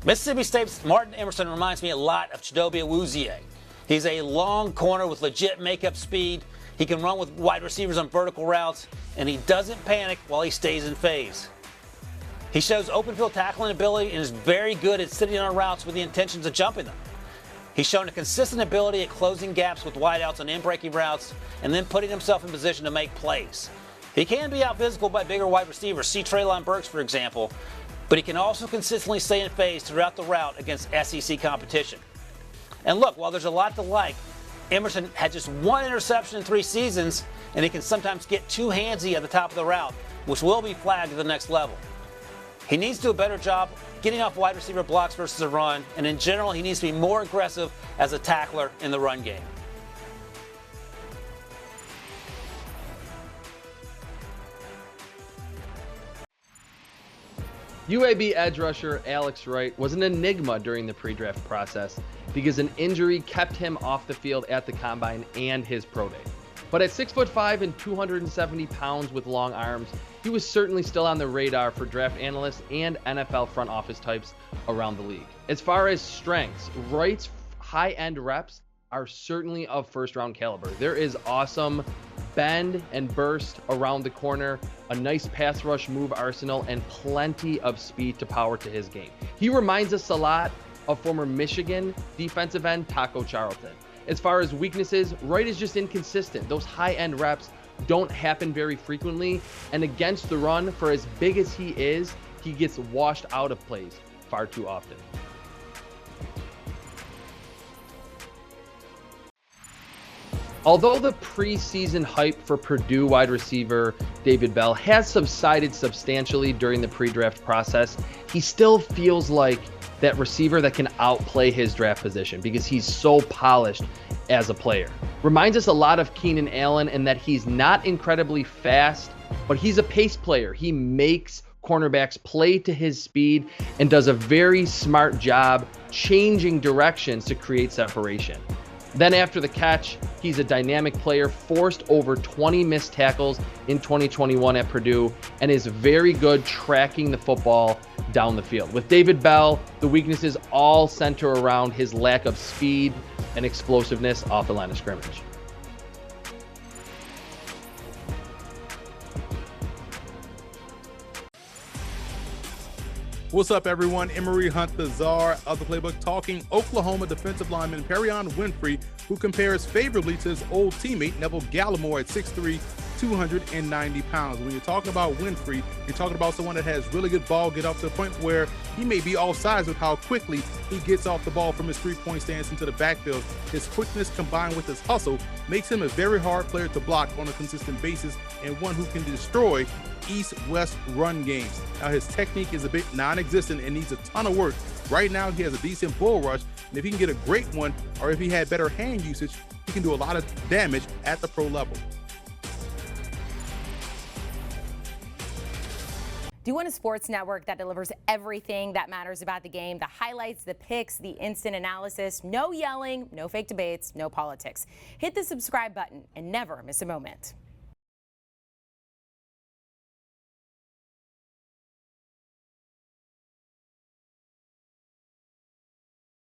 Mississippi State's Martin Emerson reminds me a lot of Chidobe Awuzie. He's a long corner with legit makeup speed. He can run with wide receivers on vertical routes, and he doesn't panic while he stays in phase. He shows open field tackling ability and is very good at sitting on routes with the intentions of jumping them. He's shown a consistent ability at closing gaps with wideouts on in-breaking routes and then putting himself in position to make plays. He can be out-physical by bigger wide receivers, see Treylon Burks for example, but he can also consistently stay in phase throughout the route against SEC competition. And look, while there's a lot to like, Emerson had just one interception in 3 seasons, and he can sometimes get too handsy at the top of the route, which will be flagged at the next level. He needs to do a better job getting off wide receiver blocks versus a run, and in general, he needs to be more aggressive as a tackler in the run game. UAB edge rusher Alex Wright was an enigma during the pre-draft process because an injury kept him off the field at the combine and his pro day. But at 6'5" and 270 pounds with long arms, he was certainly still on the radar for draft analysts and NFL front office types around the league. As far as strengths, Wright's high-end reps are certainly of first-round caliber. There is awesome bend and burst around the corner, a nice pass rush move arsenal, and plenty of speed to power to his game. He reminds us a lot of former Michigan defensive end Taco Charlton. As far as weaknesses, Wright is just inconsistent. Those high-end reps don't happen very frequently, and against the run, for as big as he is, he gets washed out of plays far too often. Although the preseason hype for Purdue wide receiver David Bell has subsided substantially during the pre-draft process, he still feels like that receiver that can outplay his draft position because he's so polished as a player. Reminds us a lot of Keenan Allen in that he's not incredibly fast, but he's a pace player. He makes cornerbacks play to his speed and does a very smart job changing directions to create separation. Then after the catch, he's a dynamic player, forced over 20 missed tackles in 2021 at Purdue, and is very good tracking the football down the field. With David Bell, the weaknesses all center around his lack of speed and explosiveness off the line of scrimmage. What's up, everyone? Emery Hunt, the czar of the playbook, talking Oklahoma defensive lineman PERRION WINFREY, who compares favorably to his old teammate Neville Gallimore at 6'3", 290 pounds. When you're talking about Winfrey, you're talking about someone that has really good ball get up to the point where he may be all sides with how quickly he gets off the ball from his three-point stance into the backfield. His quickness combined with his hustle makes him a very hard player to block on a consistent basis and one who can destroy east-west run games. Now, his technique is a bit non-existent and needs a ton of work. Right now, he has a decent bull rush, and if he can get a great one, or if he had better hand usage, he can do a lot of damage at the pro level. Do you want a sports network that delivers everything that matters about the game? The highlights, the picks, the instant analysis, no yelling, no fake debates, no politics. Hit the subscribe button and never miss a moment.